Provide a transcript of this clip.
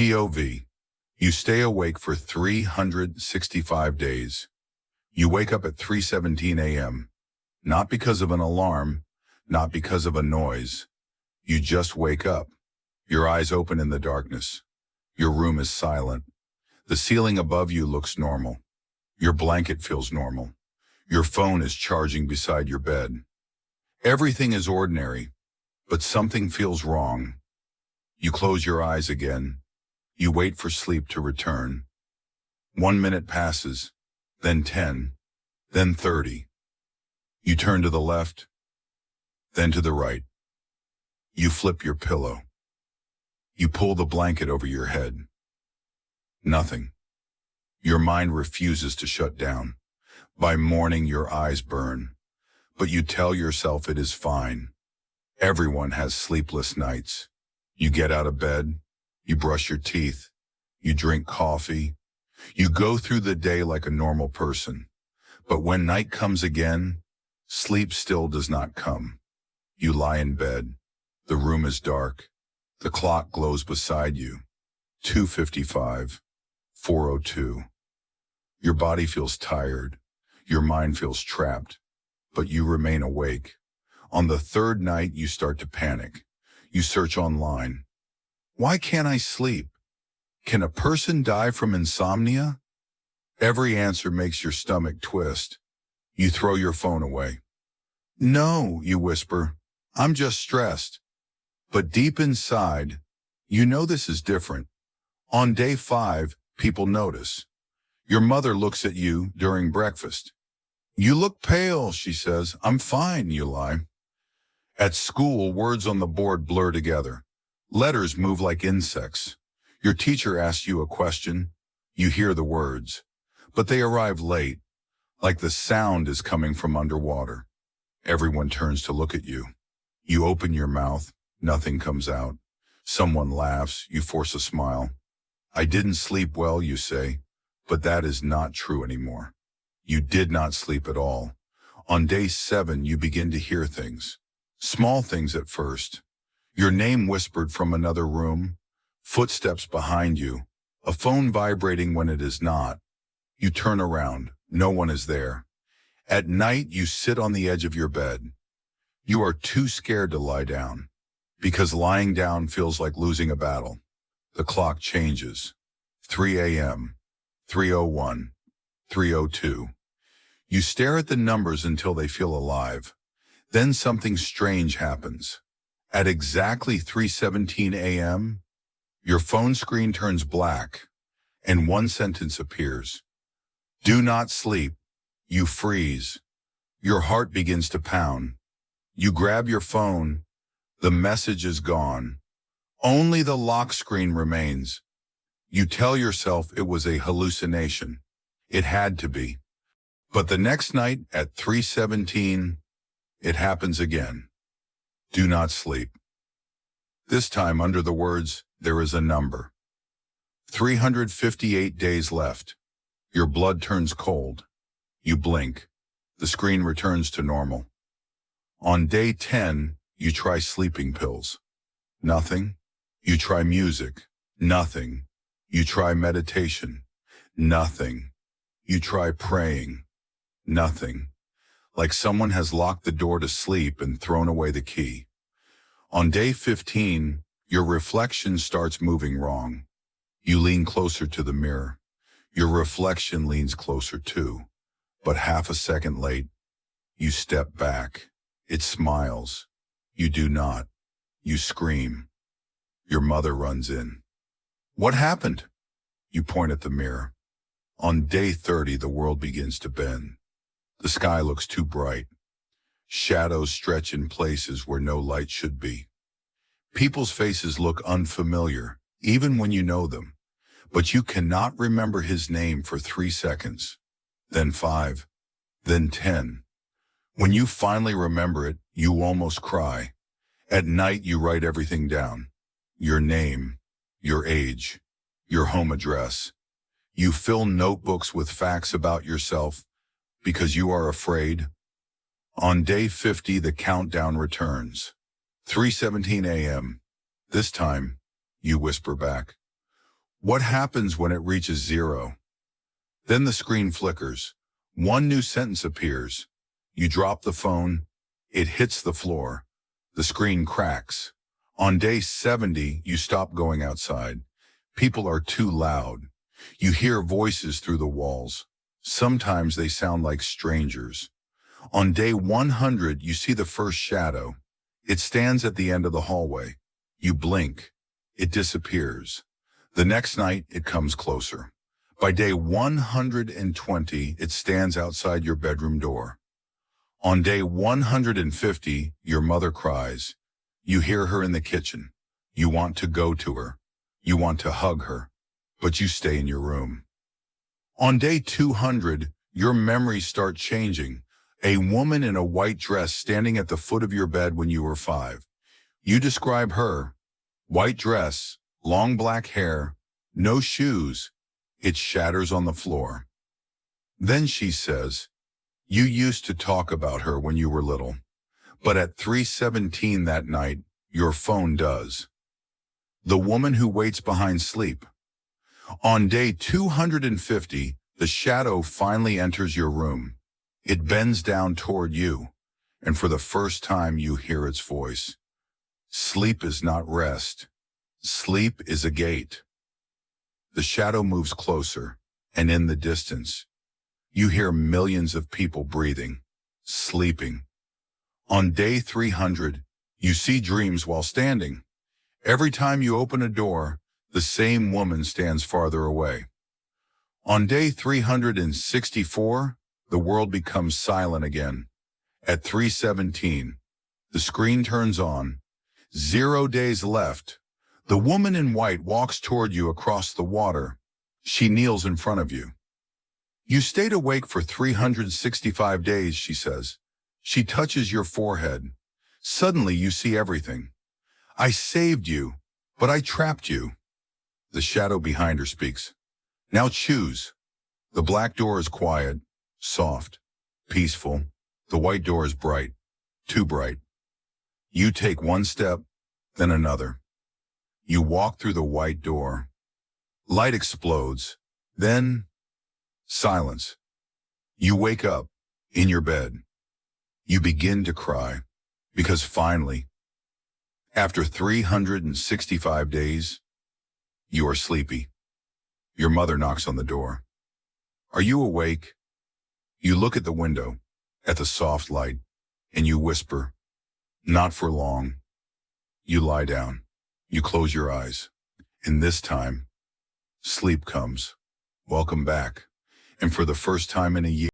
POV. You stay awake for 365 days. You wake up at 3:17 a.m. Not because of an alarm, not because of a noise. You just wake up. Your eyes open in the darkness. Your room is silent. The ceiling above you looks normal. Your blanket feels normal. Your phone is charging beside your bed. Everything is ordinary, but something feels wrong. You close your eyes again. You wait for sleep to return. 1 minute passes, then 10, then 30. You turn to the left, then to the right. You flip your pillow. You pull the blanket over your head. Nothing. Your mind refuses to shut down. By morning, your eyes burn. But you tell yourself it is fine. Everyone has sleepless nights. You get out of bed. You brush your teeth. You drink coffee. You go through the day like a normal person. But when night comes again, sleep still does not come. You lie in bed. The room is dark. The clock glows beside you. 2:55, 4:02. Your body feels tired. Your mind feels trapped. But you remain awake. On the third night, you start to panic. You search online. Why can't I sleep? Can a person die from insomnia? Every answer makes your stomach twist. You throw your phone away. No, you whisper, I'm just stressed. But deep inside, you know this is different. On day 5, people notice. Your mother looks at you during breakfast. You look pale, she says. I'm fine, you lie. At school, words on the board blur together. Letters move like insects. Your teacher asks you a question. You hear the words, but they arrive late, like the sound is coming from underwater. Everyone turns to look at you. You open your mouth. Nothing comes out. Someone laughs. You force a smile. I didn't sleep well, you say, but that is not true anymore. You did not sleep at all. On day 7, you begin to hear things. Small things at first. Your name whispered from another room. Footsteps behind you. A phone vibrating when it is not. You turn around. No one is there. At night, you sit on the edge of your bed. You are too scared to lie down, because lying down feels like losing a battle. The clock changes. 3 a.m., 3:01, 3:02. You stare at the numbers until they feel alive. Then something strange happens. At exactly 3:17 a.m., your phone screen turns black, and one sentence appears. Do not sleep. You freeze. Your heart begins to pound. You grab your phone. The message is gone. Only the lock screen remains. You tell yourself it was a hallucination. It had to be. But the next night at 3:17, it happens again. Do not sleep. This time under the words, there is a number. 358 days left. Your blood turns cold. You blink. The screen returns to normal. On day 10, you try sleeping pills. Nothing. You try music. Nothing. You try meditation. Nothing. You try praying. Nothing. Like someone has locked the door to sleep and thrown away the key. On day 15, your reflection starts moving wrong. You lean closer to the mirror. Your reflection leans closer too. But half a second late, you step back. It smiles. You do not. You scream. Your mother runs in. What happened? You point at the mirror. On day 30, the world begins to bend. The sky looks too bright. Shadows stretch in places where no light should be. People's faces look unfamiliar, even when you know them. But you cannot remember his name for 3 seconds. Then 5. Then 10. When you finally remember it, you almost cry. At night, you write everything down. Your name, your age, your home address. You fill notebooks with facts about yourself because you are afraid. On day 50, the countdown returns. 3:17 a.m. This time, you whisper back. What happens when it reaches 0? Then the screen flickers. One new sentence appears. You drop the phone. It hits the floor. The screen cracks. On day 70, you stop going outside. People are too loud. You hear voices through the walls. Sometimes they sound like strangers. On day 100, you see the first shadow. It stands at the end of the hallway. You blink. It disappears. The next night, it comes closer. By day 120, it stands outside your bedroom door. On day 150, your mother cries. You hear her in the kitchen. You want to go to her. You want to hug her, but you stay in your room. On day 200, your memories start changing. A woman in a white dress standing at the foot of your bed when you were 5. You describe her. White dress, long black hair, no shoes. It shatters on the floor. Then she says, you used to talk about her when you were little, but at 3:17 that night, your phone does. The woman who waits behind sleep. On day 250, the shadow finally enters your room. It bends down toward you, and for the first time you hear its voice. Sleep is not rest. Sleep is a gate. The shadow moves closer, and in the distance, you hear millions of people breathing, sleeping. On day 300, you see dreams while standing. Every time you open a door, the same woman stands farther away. On day 364, the world becomes silent again. At 3:17, the screen turns on. 0 days left. The woman in white walks toward you across the water. She kneels in front of you. You stayed awake for 365 days, she says. She touches your forehead. Suddenly you see everything. I saved you, but I trapped you. The shadow behind her speaks. Now choose. The black door is quiet, soft, peaceful. The white door is bright, too bright. You take one step, then another. You walk through the white door. Light explodes. Then, silence. You wake up, in your bed. You begin to cry, because finally, after 365 days, you are sleepy. Your mother knocks on the door. Are you awake? You look at the window, at the soft light, and you whisper, not for long. You lie down. You close your eyes. And this time, sleep comes. Welcome back. And for the first time in a year,